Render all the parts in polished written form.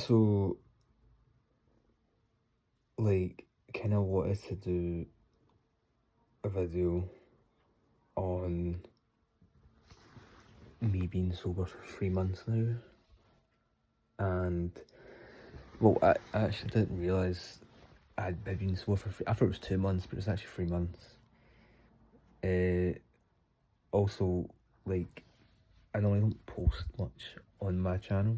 So, like, kind of wanted to do a video on me being sober for 3 months now, and well, I actually didn't realise I'd been sober for I thought it was 2 months, but it's actually 3 months. Also, like, I normally don't post much on my channel.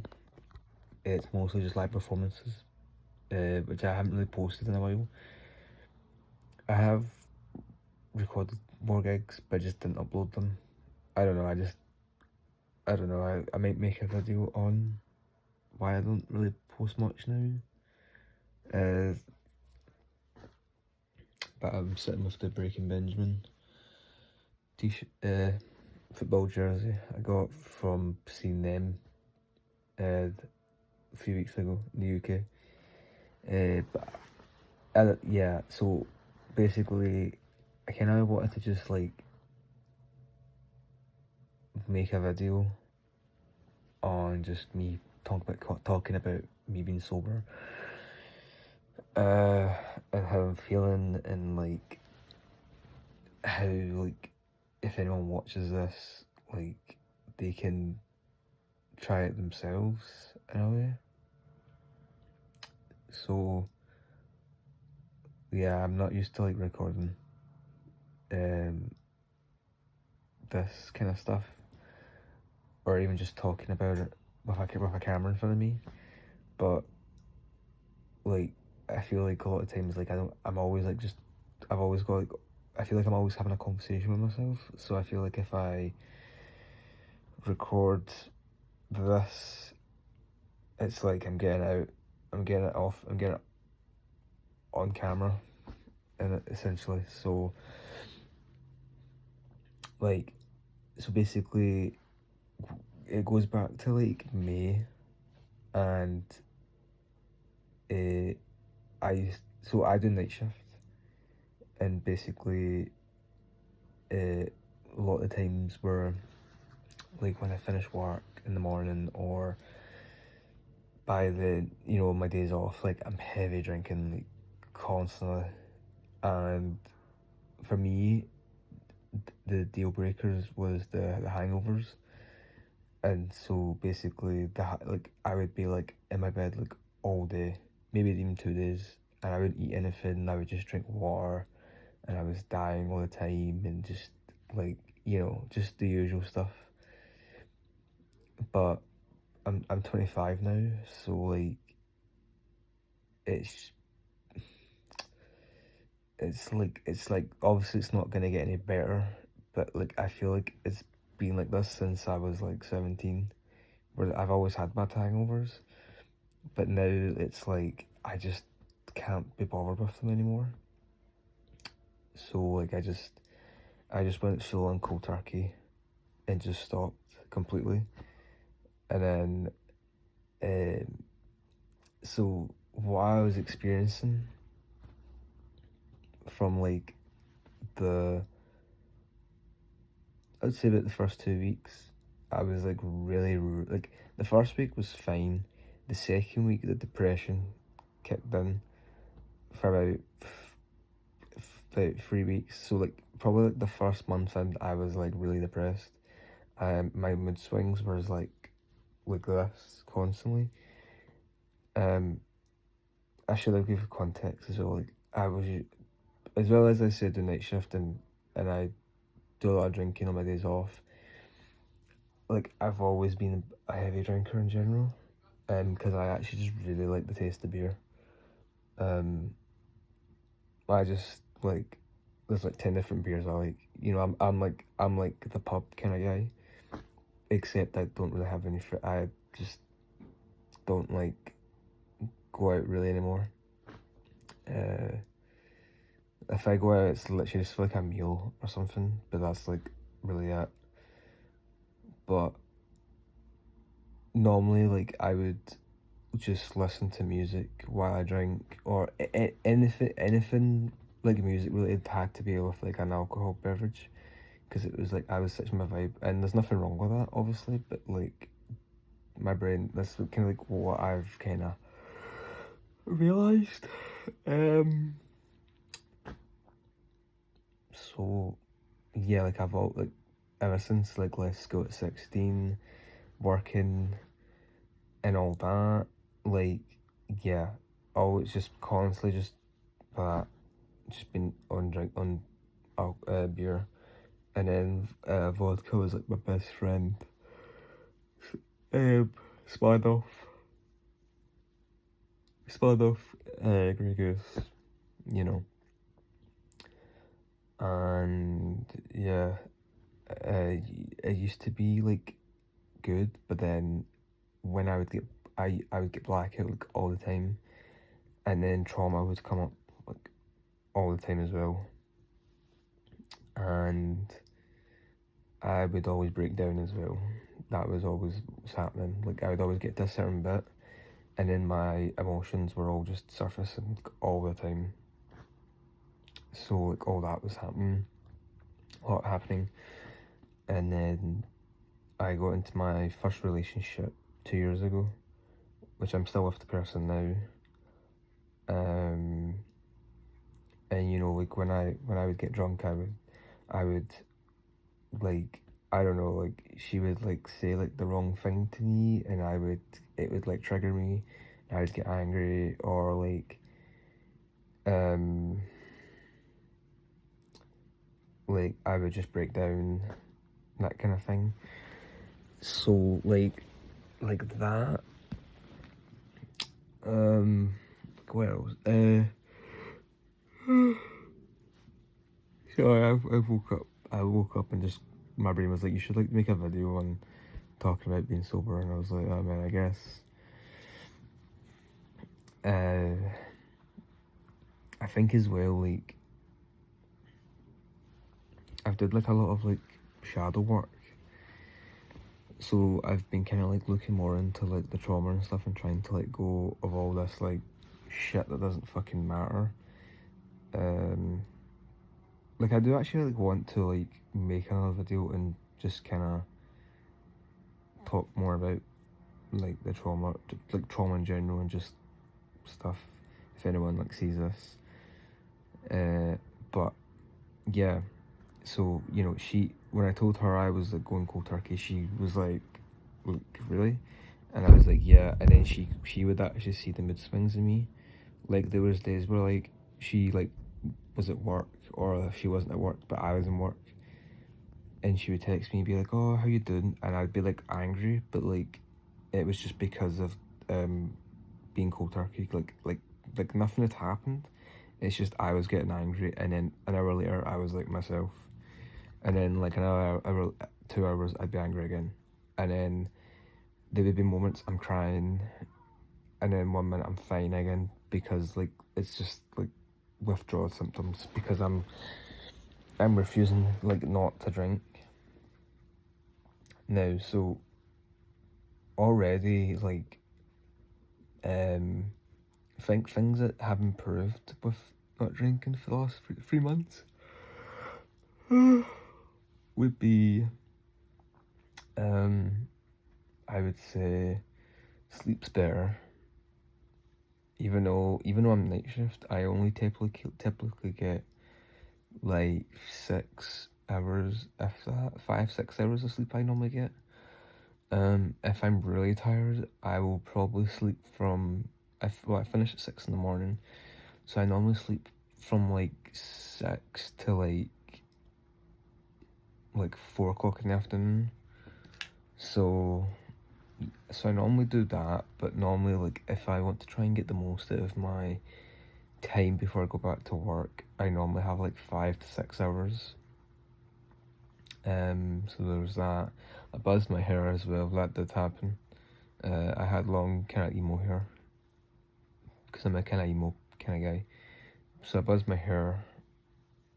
It's mostly just live performances, which I haven't really posted in a while. I have recorded more gigs, but I just didn't upload them. I don't know, I don't know, I might make a video on why I don't really post much now. Uh, but I'm sitting with the Breaking Benjamin t-shirt, football jersey I got from seeing them a few weeks ago in the UK. Yeah, so basically, I kind of wanted to just like make a video on just me talking about me being sober, and how I'm feeling, and like how, like, if anyone watches this, like, they can try it themselves in a way. So yeah, I'm not used to like recording this kind of stuff, or even just talking about it with a camera in front of me. But like, I feel like a lot of times, like, I'm always like, just, I've always got like, I feel like I'm always having a conversation with myself. So I feel like if I record this, it's like I'm getting it off, I'm getting it on camera, and essentially, so like, so basically, it goes back to like May, and I do night shift, and basically, a lot of the times where, like, when I finish work in the morning, or by the, my days off, like, I'm heavy drinking, like, constantly. And for me, the deal breakers was the hangovers. And so basically, like, I would be like in my bed like all day, maybe even 2 days, and I wouldn't eat anything. I would just drink water, and I was dying all the time, and just like, just the usual stuff. But I'm 25 now, so like, it's it's like obviously it's not gonna get any better, but like, I feel like it's been like this since I was like 17, where I've always had bad hangovers, but now it's like I just can't be bothered with them anymore. So like, I just went full on cold turkey and just stopped completely. And then so what I was experiencing from like the I'd say about the first 2 weeks, I was like really, like, the first week was fine. The second week, the depression kicked in for about 3 weeks. So like, probably like the first month, and I was like really depressed. My mood swings were like this constantly. I should have given context as well. Like, I was, as well as I said, the night shift, and I do a lot of drinking on my days off. Like, I've always been a heavy drinker in general, because I actually just really like the taste of beer. I just like, there's like 10 different beers I like. I'm like the pub kind of guy, except I don't really have any fruit. I just don't like go out really anymore. If I go out, it's literally just for like a meal or something, but that's like really it. But normally, like, I would just listen to music while I drink, or anything like music related had to be with like an alcohol beverage, because it was like, I was such my vibe, and there's nothing wrong with that, obviously, but like, my brain. That's kind of like what I've kind of realised. So yeah, like I've all like ever since like left school at 16, working and all that, like yeah, always just constantly just that, just been on beer, and then vodka was like my best friend. Um, Smirnoff, Grey Goose, you know, and yeah, it used to be like good, but then when I would get blackout like all the time, and then trauma would come up like all the time as well, and I would always break down as well. That was always what's happening. Like I would always get to a certain bit, and then my emotions were all just surfacing like, all the time. So like all that was happening, a lot happening, and then I got into my first relationship 2 years ago, which I'm still with the person now. And you know, like when I would get drunk, I would like, I don't know, like she would like say like the wrong thing to me, and it would like trigger me. I would get angry, or um like I would just break down, that kind of thing. So like that. What else? So I woke up and just my brain was like, you should like make a video on talking about being sober, and I was like, oh man, I guess. I think as well, like I've did like a lot of like shadow work, so I've been kind of like looking more into like the trauma and stuff, and trying to let go of all this like shit that doesn't fucking matter. Like I do actually like want to like make another video and just kind of talk more about like the trauma, like trauma in general, and just stuff if anyone like sees this. But yeah, so you know, when I told her I was like going cold turkey, she was like really, and I was like yeah, and then she would actually see the mood swings in me. Like there was days where like she like was at work, or she wasn't at work but I was in work, and she would text me and be like, oh, how you doing? And I'd be like angry, but like it was just because of being cold turkey. Like nothing had happened, it's just I was getting angry, and then an hour later I was like myself, and then like another hour, 2 hours I'd be angry again, and then there would be moments I'm crying, and then 1 minute I'm fine again, because like it's just like withdrawal symptoms, because I'm refusing like not to drink now. So already like think things that have improved with not drinking for the last 3 months would be I would say sleep's better. Even though I'm night shift, I only typically get like 6 hours, if that, 5-6 hours of sleep I normally get. If I'm really tired, I will probably sleep from, I finish at 6 in the morning, so I normally sleep from like 6 to like 4 o'clock in the afternoon. So I normally do that, but normally like if I want to try and get the most out of my time before I go back to work, I normally have like 5 to 6 hours. So there's that. I buzzed my hair as well, that did happen. I had long kind of emo hair, because I'm a kind of emo kind of guy. So I buzzed my hair.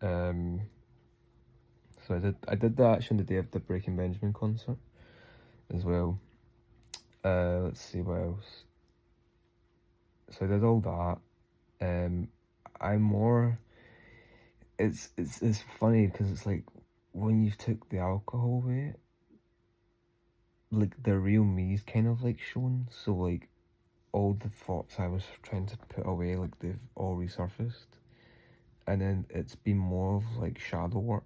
So I did that actually on the day of the Breaking Benjamin concert as well. Let's see what else. So I did all that. I'm more. It's funny because it's like when you took the alcohol away, like the real me's kind of like shown. So like all the thoughts I was trying to put away, like they've all resurfaced, and then it's been more of like shadow work.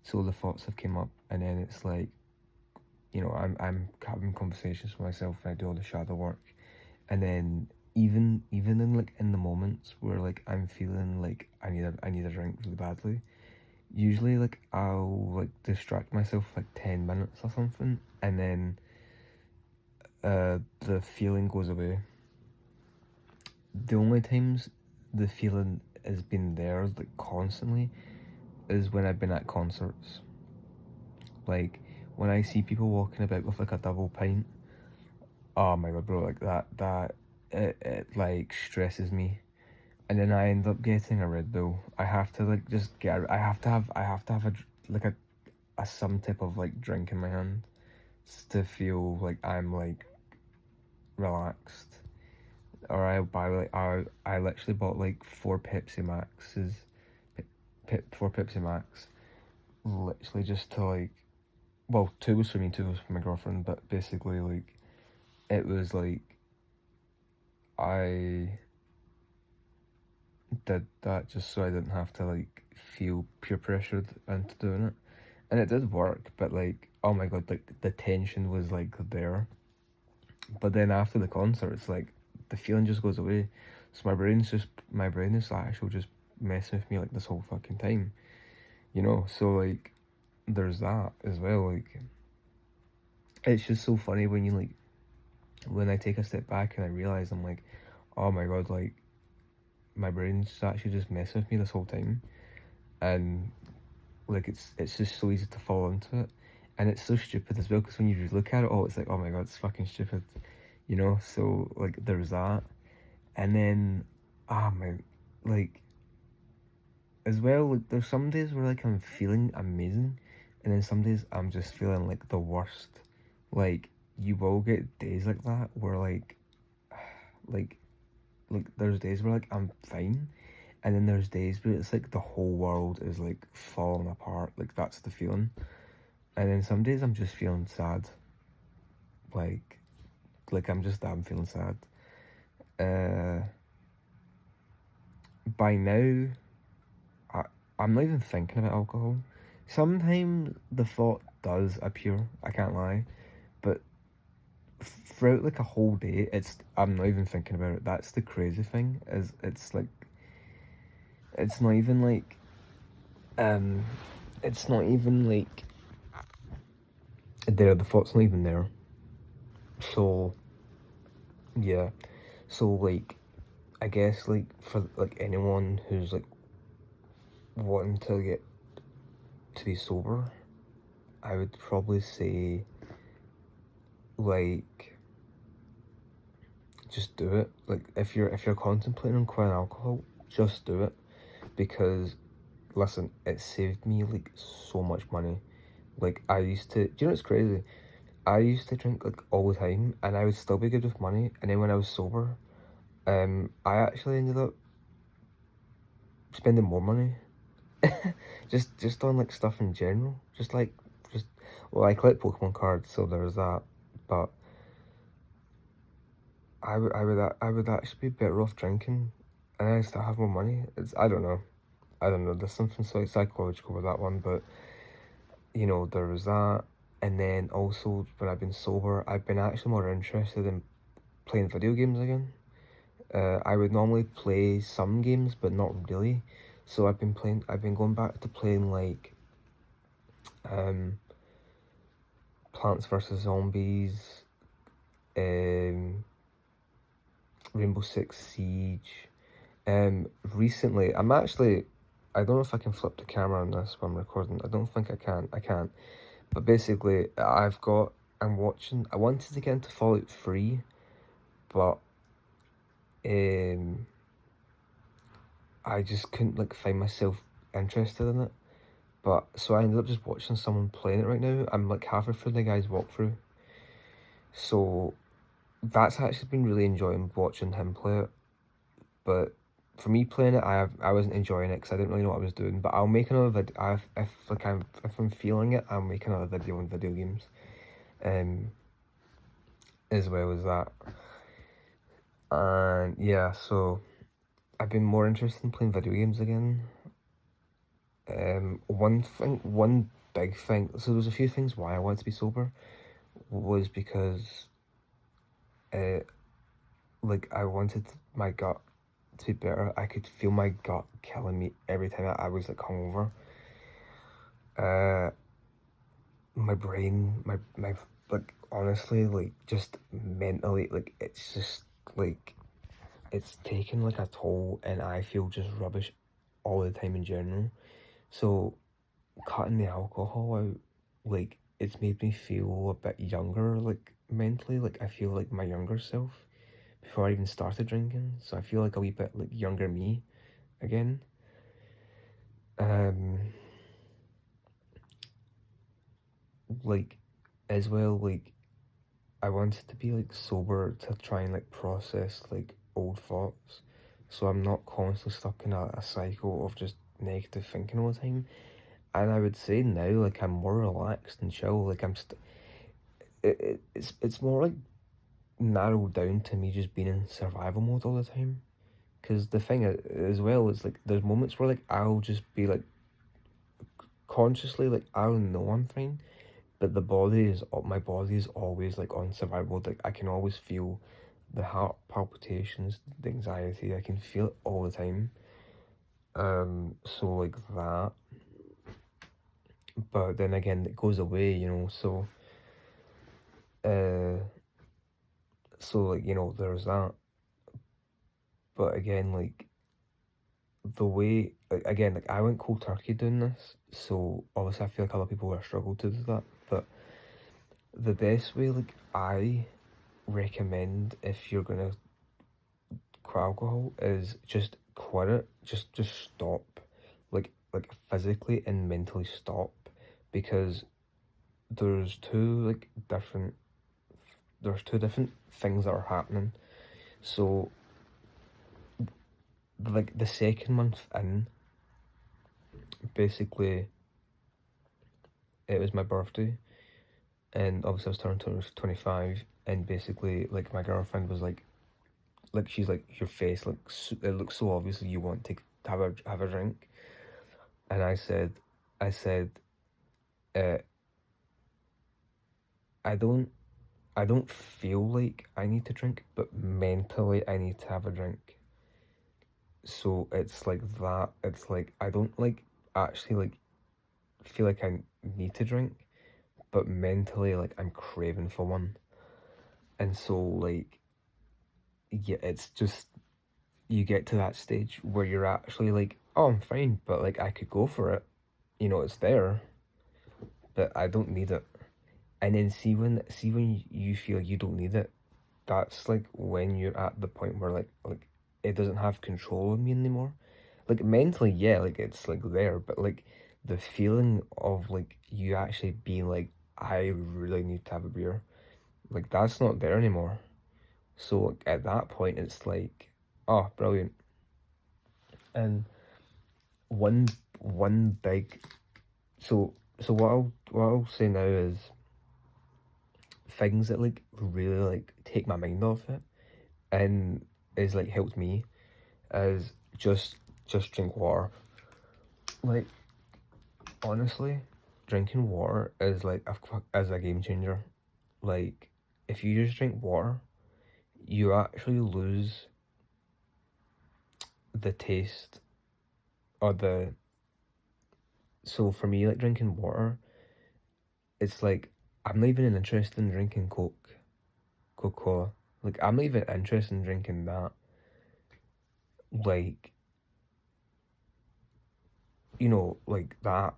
So the thoughts have came up, and then it's like, you know, I'm having conversations with myself when I do all the shadow work, and then even in like in the moments where like I'm feeling like I need a drink really badly, usually like I'll like distract myself for like 10 minutes or something, and then the feeling goes away. The only times the feeling has been there like constantly is when I've been at concerts. Like when I see people walking about with like a double pint, oh my god, bro, like it like stresses me. And then I end up getting a Red Bull. I have to like just get. I have to have like a some type of like drink in my hand to feel like I'm like relaxed. Or I buy like I literally bought like four Pepsi Maxes, four Pepsi Max, literally just to like, well, two was for me, two was for my girlfriend, but basically like it was like I did that just so I didn't have to like feel peer pressured into doing it. And it did work, but like, oh my god, like the tension was like there. But then after the concert, it's like the feeling just goes away. So my brain is actually just messing with me like this whole fucking time, you know. So like, there's that as well. Like, it's just so funny when you like when I take a step back and I realize I'm like, oh my god, like my brain's actually just messing with me this whole time, and like it's just so easy to fall into it, and it's so stupid as well because when you look at it, it's like, oh my god, it's fucking stupid, you know. So like there's that, and then ah man, like as well, like there's some days where like I'm feeling amazing, and then some days I'm just feeling like the worst. Like you will get days like that where like there's days where like I'm fine, and then there's days where it's like the whole world is like falling apart. Like that's the feeling. And then some days I'm just feeling sad. Like I'm feeling sad. Uh by now I I'm not even thinking about alcohol. Sometimes the thought does appear, I can't lie. But throughout like a whole day I'm not even thinking about it. That's the crazy thing, is it's like it's not even like um it's not even like there, the thought's not even there. So yeah. So like I guess like for like anyone who's like wanting to get to be sober, I would probably say like just do it. Like if you're contemplating on quitting alcohol, just do it, because listen, it saved me like so much money. Like I used to, do you know what's crazy? I used to drink like all the time and I would still be good with money, and then when I was sober, I actually ended up spending more money. just on like stuff in general. Just well, I collect Pokemon cards, so there's that. But I would actually be better off drinking, and I still have more money. It's I don't know. I don't know. There's something so psychological with that one, but you know there was that, and then also when I've been sober, I've been actually more interested in playing video games again. I would normally play some games, but not really. So I've been going back to playing like um, Plants vs Zombies, um, Rainbow Six Siege. Recently, I don't know if I can flip the camera on this when I'm recording. I don't think I can. I can't. But basically, I'm watching. I wanted to get into Fallout 3, but I just couldn't like find myself interested in it. But so I ended up just watching someone playing it right now. I'm like halfway through the guy's walkthrough. So that's actually been really enjoying watching him play it. But for me playing it, I wasn't enjoying it because I didn't really know what I was doing. But I'll make another video. If I'm feeling it, I'll make another video on video games. as well as that. And yeah, so I've been more interested in playing video games again. One big thing, so there was a few things why I wanted to be sober, was because, like, I wanted my gut to be better. I could feel my gut killing me every time I was, like, hungover. My brain, my, like, honestly, like, just mentally, like, it's just, like, it's taken, like, a toll, and I feel just rubbish all the time in general. So, cutting the alcohol out, like, it's made me feel a bit younger, like, mentally. Like, I feel like my younger self before I even started drinking. So I feel like a wee bit, like, younger me again. Like, as well, like, I wanted to be, like, sober to try and, like, process, like, old thoughts. So I'm not constantly stuck in a cycle of just negative thinking all the time. And I would say now, like, I'm more relaxed and chill. Like, it's more, like, narrowed down to me just being in survival mode all the time. Because the thing as well is, like, there's moments where, like, I'll just be, like, consciously, like, I'll know I'm fine, but my body is always, like, on survival mode. Like, I can always feel the heart palpitations, the anxiety. I can feel it all the time. So, like, that. But then again, it goes away, you know. So, like, you know, there's that. But again, like, the way, like, again, like, I went cold turkey doing this, so obviously I feel like other people are struggle to do that. But the best way, like, I recommend if you're gonna quit alcohol is just quit it. Just stop, like physically and mentally stop, because there's two different things that are happening. So, like, the second month in, basically, it was my birthday, and obviously I was turning 25, and basically, like, my girlfriend was like, she's like, your face looks, it looks so obviously you want to have a drink. And I said, uh, I don't I don't feel like I need to drink, but mentally I need to have a drink. So it's like that. It's like I don't, like, actually, like, feel like I need to drink, but mentally, like, I'm craving for one. And so, like, yeah, it's just, you get to that stage where you're actually like, oh, I'm fine, but, like, I could go for it. You know, it's there, but I don't need it. And then see when you feel you don't need it, that's, like, when you're at the point where, like, it doesn't have control of me anymore. Like, mentally, yeah, like, it's, like, there, but, like, the feeling of, like, you actually being like, I really need to have a beer, like, that's not there anymore. So, like, at that point, it's like, oh, brilliant. And one big, so what I'll say now is things that, like, really, like, take my mind off it and is, like, helped me, is just drink water. Like, honestly, drinking water is, like, a game changer. Like, if you just drink water, you actually lose the taste, or the, so for me, like, drinking water, it's like, I'm not even interested in drinking Coca-Cola. Like, I'm not even interested in drinking that. Like, you know, like that.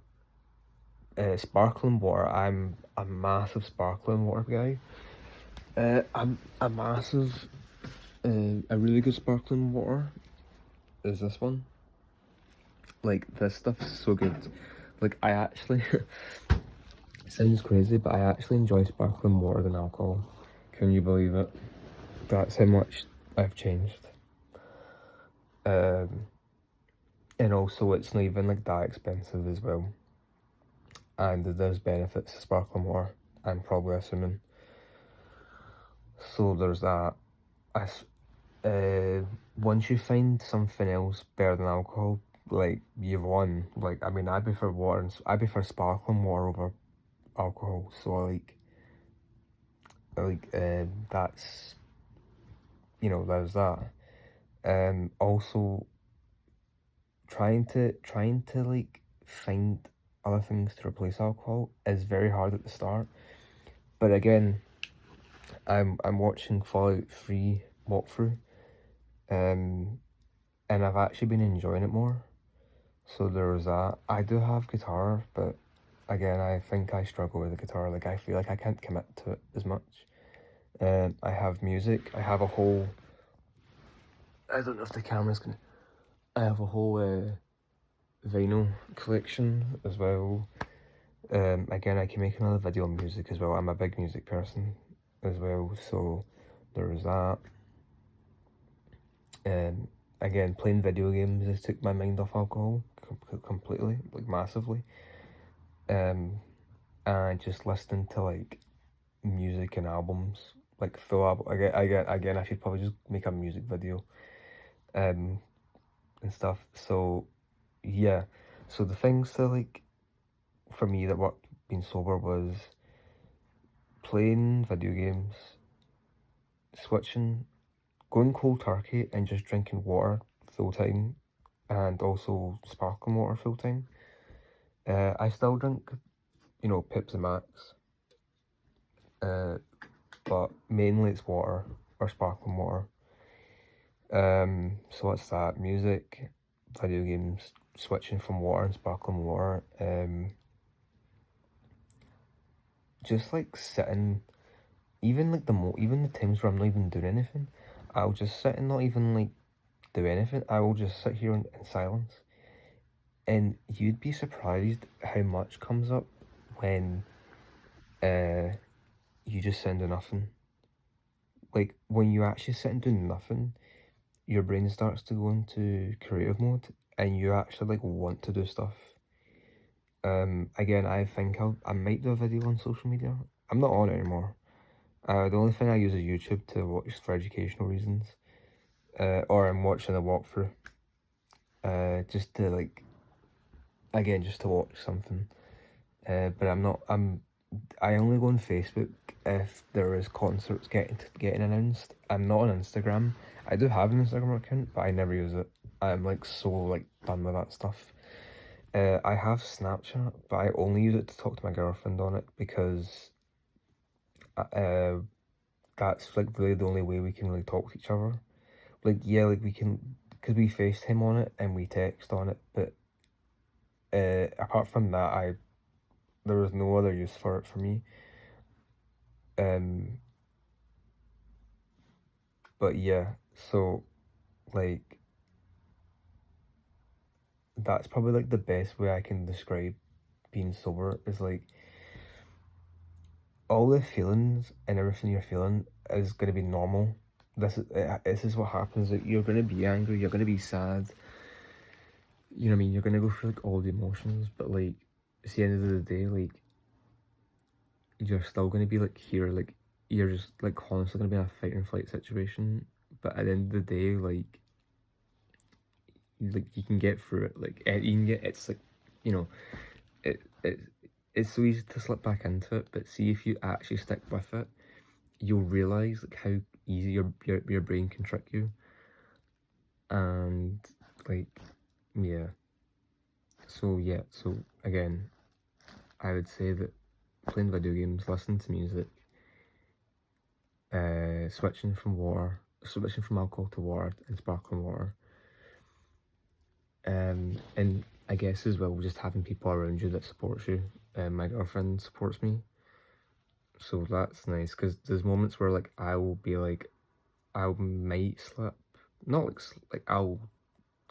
Sparkling water, I'm a massive sparkling water guy. I'm a massive, a really good sparkling water is this one. Like, this stuff is so good. Like, I actually, it sounds crazy, but I actually enjoy sparkling more than alcohol. Can you believe it? That's how much I've changed. And also, it's not even, like, that expensive as well. And there's benefits to sparkling water. I'm probably assuming. So there's that. Once you find something else better than alcohol, like you've won. Like I mean, I prefer water. I prefer sparkling water over alcohol. So that's there's that. Also trying to like find other things to replace alcohol is very hard at the start. But again, I'm watching Fallout 3 walkthrough, and I've actually been enjoying it more. So there was that. I do have guitar, but again, I think I struggle with the guitar. Like I feel like I can't commit to it as much. I have music. I have a whole. I don't know if the camera's gonna. I have a whole vinyl collection as well. Again, I can make another video on music as well. I'm a big music person as well, so there's that. Again, playing video games has took my mind off alcohol completely, like massively. And just listening to like music and albums, like full album. Again, I should probably just make a music video, and stuff. So yeah, so the things that like for me that worked being sober was playing video games, switching, going cold turkey and just drinking water full time, and also sparkling water full time. I still drink, Pips and Max, but mainly it's water or sparkling water. So what's that? Music, video games, switching from water and sparkling water. Just like sitting, even like even the times where I'm not even doing anything, I'll just sit and not even like do anything. I will just sit here in silence, and you'd be surprised how much comes up when you just sit and do nothing. Like when you actually sit and do nothing, your brain starts to go into creative mode, and you actually like want to do stuff. Again, I think I might do a video on social media. I'm not on it anymore. The only thing I use is YouTube to watch for educational reasons. Or I'm watching a walkthrough. Just to like, again, just to watch something. But I only go on Facebook if there is concerts getting announced. I'm not on Instagram. I do have an Instagram account, but I never use it. I'm like so like done with that stuff. I have Snapchat, but I only use it to talk to my girlfriend on it because that's like really the only way we can really talk to each other. Like yeah, like we can, because we FaceTime on it and we text on it, but apart from that, there was no other use for it for me. But yeah, so like that's probably like the best way I can describe being sober is like all the feelings and everything you're feeling is gonna be normal. This is what happens. Like you're gonna be angry, you're gonna be sad. You know what I mean? You're gonna go through like all the emotions, but like it's the end of the day, like you're still gonna be like here, like you're just like constantly gonna be in a fight and flight situation. But at the end of the day, like you can get through it. Like you can get, it's like, you know, it it's so easy to slip back into it. But see, if you actually stick with it, you'll realize like how easy your brain can trick you. And like yeah, so again, I would say that playing video games, listening to music, switching from alcohol to water and sparkling water, and I guess as well just having people around you that supports you. My girlfriend supports me, so that's nice, because there's moments where like I will be like, I might slip, not like I'll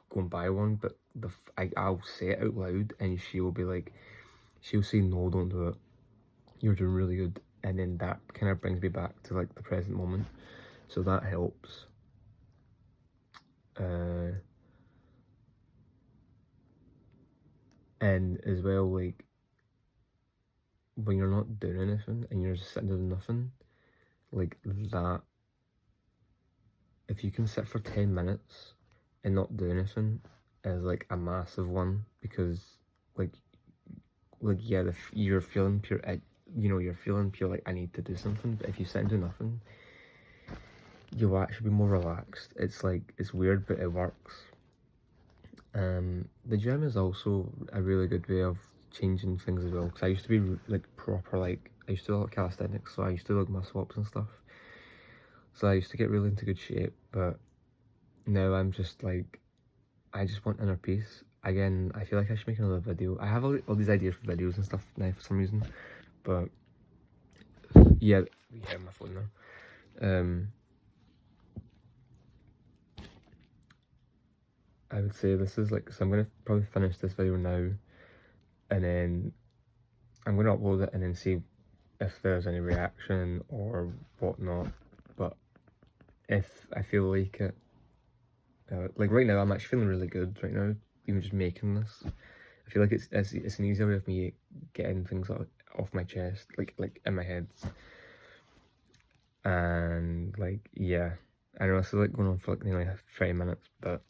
go and buy one, but I'll say it out loud, and she'll be like, she'll say no, don't do it, you're doing really good, and then that kind of brings me back to like the present moment, so that helps. And as well, like when you're not doing anything and you're just sitting doing nothing, like that, if you can sit for 10 minutes and not do anything, is like a massive one, because like yeah, you're feeling pure, you're feeling pure like I need to do something, but if you sit and do nothing, you'll actually be more relaxed. It's like, it's weird, but it works. The gym is also a really good way of changing things as well, because I used to be like proper, like I used to do a lot of calisthenics, so I used to do like muscle ups and stuff, so I used to get really into good shape, but now I'm just like, I just want inner peace. Again, I feel like I should make another video. I have all these ideas for videos and stuff now for some reason, but yeah, we have my phone now. I would say this is like, so I'm gonna probably finish this video now, and then I'm gonna upload it and then see if there's any reaction or whatnot. But if I feel like it, like right now I'm actually feeling really good right now, even just making this. I feel like it's an easier way of me getting things off my chest, like in my head. And like, yeah, I know this is like going on for like nearly 30 minutes, but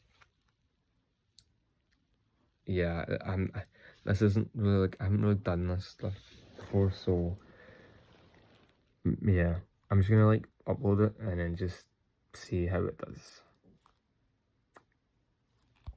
yeah, this isn't really like, I haven't really done this stuff before, so yeah, I'm just gonna like upload it and then just see how it does.